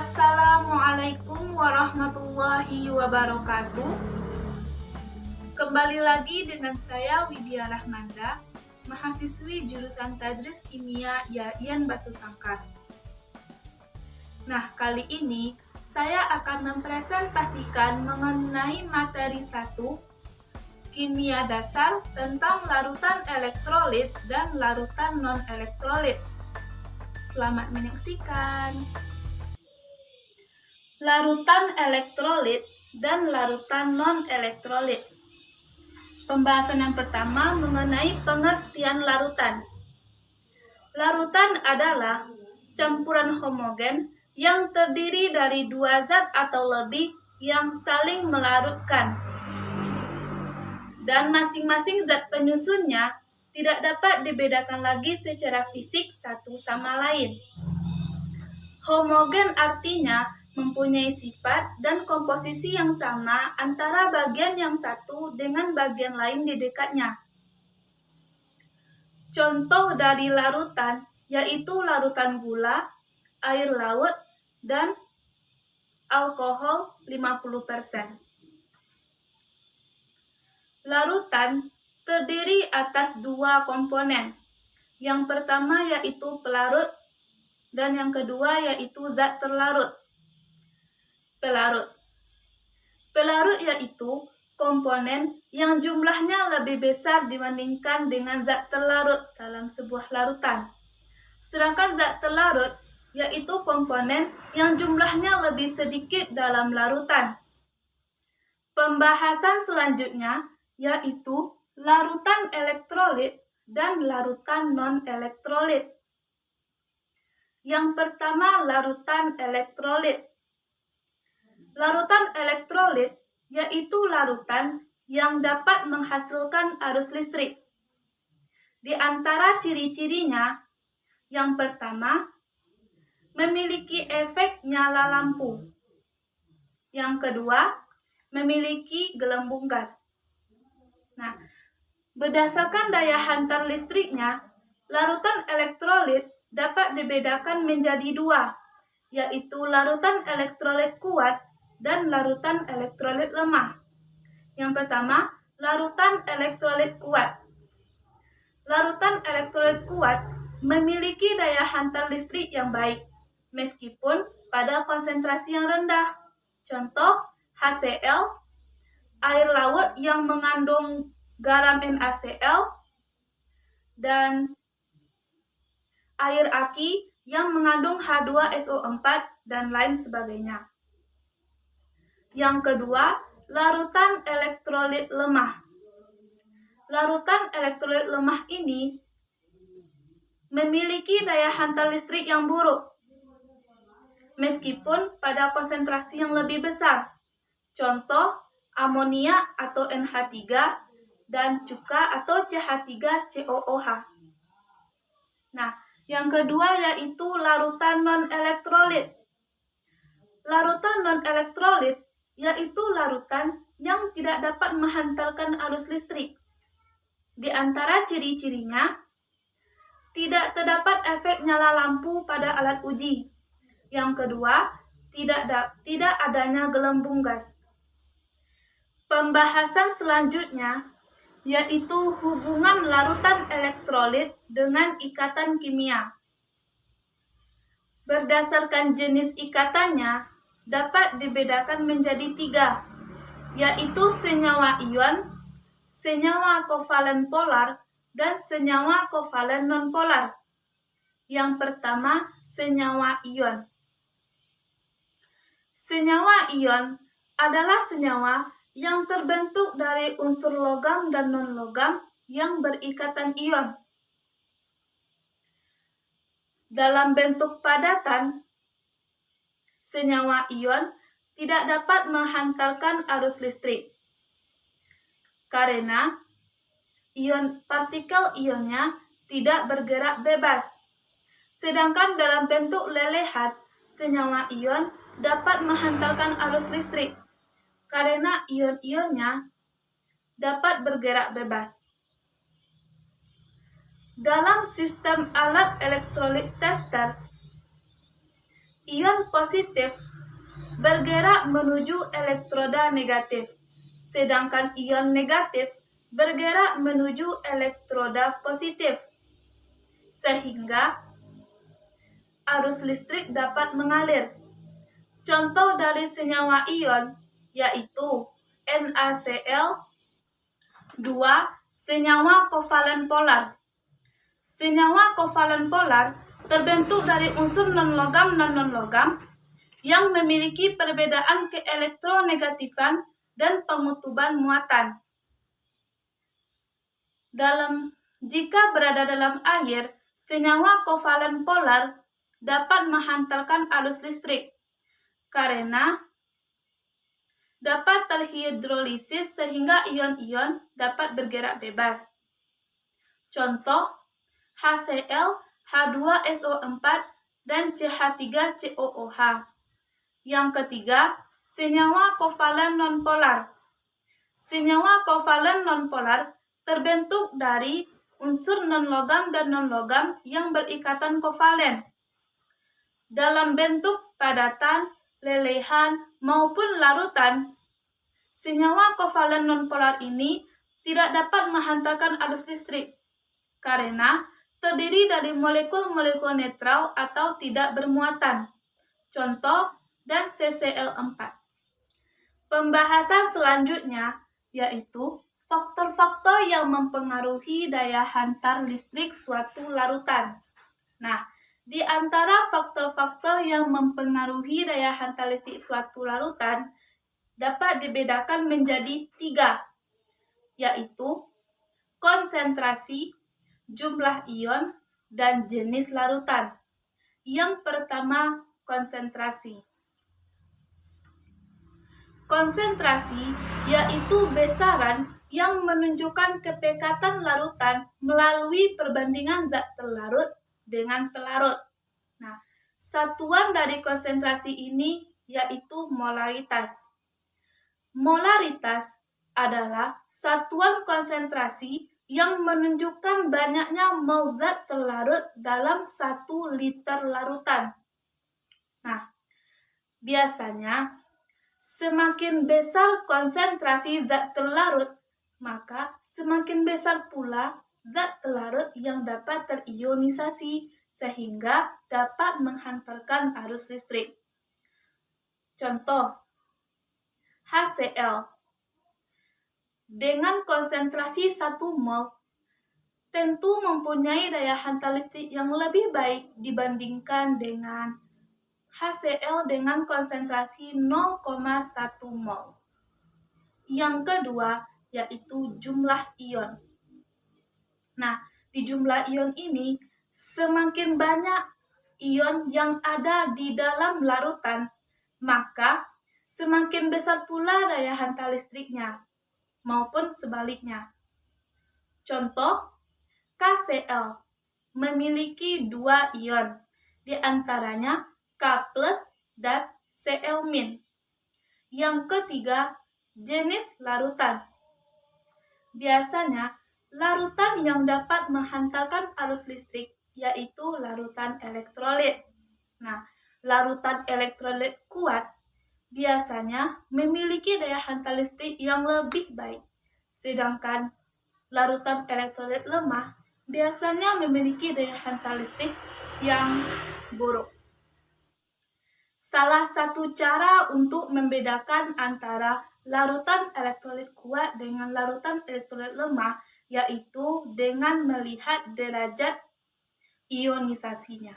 Assalamualaikum warahmatullahi wabarakatuh. Kembali lagi dengan saya Widya Rahmanda, mahasiswi jurusan Tadris Kimia YAIN Batu Sangkar. Nah, kali ini saya akan mempresentasikan mengenai materi 1 Kimia Dasar tentang larutan elektrolit dan larutan non-elektrolit. Selamat menyaksikan. Larutan elektrolit dan larutan non-elektrolit. Pembahasan yang pertama mengenai pengertian larutan. Larutan adalah campuran homogen yang terdiri dari dua zat atau lebih yang saling melarutkan. Dan masing-masing zat penyusunnya tidak dapat dibedakan lagi secara fisik satu sama lain. Homogen artinya mempunyai sifat dan komposisi yang sama antara bagian yang satu dengan bagian lain di dekatnya. Contoh dari larutan yaitu larutan gula, air laut, dan alkohol 50%. Larutan terdiri atas dua komponen. Yang pertama yaitu pelarut dan yang kedua yaitu zat terlarut. Pelarut yaitu komponen yang jumlahnya lebih besar dibandingkan dengan zat terlarut dalam sebuah larutan. Sedangkan zat terlarut yaitu komponen yang jumlahnya lebih sedikit dalam larutan. Pembahasan selanjutnya yaitu larutan elektrolit dan larutan non-elektrolit. Yang pertama, larutan elektrolit. Larutan elektrolit yaitu larutan yang dapat menghasilkan arus listrik. Di antara ciri-cirinya, yang pertama, memiliki efek nyala lampu. Yang kedua, memiliki gelembung gas. Nah, berdasarkan daya hantar listriknya, larutan elektrolit dapat dibedakan menjadi dua, yaitu larutan elektrolit kuat dan larutan elektrolit lemah. Yang pertama, larutan elektrolit kuat. Larutan elektrolit kuat memiliki daya hantar listrik yang baik, meskipun pada konsentrasi yang rendah. Contoh, HCl, air laut yang mengandung garam NaCl, dan air aki yang mengandung H2SO4 dan lain sebagainya. Yang kedua, larutan elektrolit lemah. Larutan elektrolit lemah ini memiliki daya hantar listrik yang buruk, meskipun pada konsentrasi yang lebih besar. Contoh, amonia atau NH3 dan cuka atau CH3COOH. Nah, yang kedua yaitu larutan non-elektrolit. Larutan non-elektrolit yaitu larutan yang tidak dapat menghantarkan arus listrik. Di antara ciri-cirinya, tidak terdapat efek nyala lampu pada alat uji. Yang kedua, tidak adanya gelembung gas. Pembahasan selanjutnya yaitu hubungan larutan elektrolit dengan ikatan kimia. Berdasarkan jenis ikatannya dapat dibedakan menjadi tiga, yaitu senyawa ion, senyawa kovalen polar, dan senyawa kovalen nonpolar. Yang pertama, senyawa ion. Senyawa ion adalah senyawa yang terbentuk dari unsur logam dan non-logam yang berikatan ion. Dalam bentuk padatan, senyawa ion tidak dapat menghantarkan arus listrik karena partikel ionnya tidak bergerak bebas. Sedangkan dalam bentuk lelehat, senyawa ion dapat menghantarkan arus listrik karena ion-ionnya dapat bergerak bebas. Dalam sistem alat elektrolit tester, Ion positif bergerak menuju elektroda negatif, sedangkan ion negatif bergerak menuju elektroda positif, sehingga arus listrik dapat mengalir. Contoh dari senyawa ion yaitu NaCl, 2. Senyawa kovalen polar. Senyawa kovalen polar terbentuk dari unsur non-logam dan non-logam yang memiliki perbedaan keelektronegatifan dan pengutuban muatan. Jika berada dalam air, senyawa kovalen polar dapat menghantarkan arus listrik karena dapat terhidrolisis sehingga ion-ion dapat bergerak bebas. Contoh HCl, H2SO4, dan CH3COOH. Yang ketiga, senyawa kovalen nonpolar. Senyawa kovalen nonpolar terbentuk dari unsur non-logam dan non-logam yang berikatan kovalen dalam bentuk padatan, lelehan, maupun larutan. Senyawa kovalen nonpolar ini tidak dapat menghantarkan arus listrik karena terdiri dari molekul-molekul netral atau tidak bermuatan. Contoh dan CCl4. Pembahasan selanjutnya yaitu faktor-faktor yang mempengaruhi daya hantar listrik suatu larutan. Nah, di antara faktor-faktor yang mempengaruhi daya hantar listrik suatu larutan dapat dibedakan menjadi 3, yaitu konsentrasi, jumlah ion, dan jenis larutan. Yang pertama, konsentrasi. Konsentrasi yaitu besaran yang menunjukkan kepekatan larutan melalui perbandingan zat terlarut dengan pelarut. Nah, satuan dari konsentrasi ini yaitu molaritas. Molaritas adalah satuan konsentrasi yang menunjukkan banyaknya mol zat terlarut dalam 1 liter larutan. Nah, biasanya semakin besar konsentrasi zat terlarut, maka semakin besar pula zat terlarut yang dapat terionisasi sehingga dapat menghantarkan arus listrik. Contoh, HCl dengan konsentrasi 1 mol tentu mempunyai daya hantar listrik yang lebih baik dibandingkan dengan HCl dengan konsentrasi 0,1 mol. Yang kedua yaitu jumlah ion. Nah, di jumlah ion ini semakin banyak ion yang ada di dalam larutan, maka semakin besar pula daya hantar listriknya, maupun sebaliknya. Contoh, KCl memiliki 2 ion, di antaranya K+ dan Cl-. Yang ketiga, jenis larutan. Biasanya, larutan yang dapat menghantarkan arus listrik yaitu larutan elektrolit. Nah, larutan elektrolit kuat biasanya memiliki daya hantar listrik yang lebih baik, sedangkan larutan elektrolit lemah biasanya memiliki daya hantar listrik yang buruk. Salah satu cara untuk membedakan antara larutan elektrolit kuat dengan larutan elektrolit lemah yaitu dengan melihat derajat ionisasinya.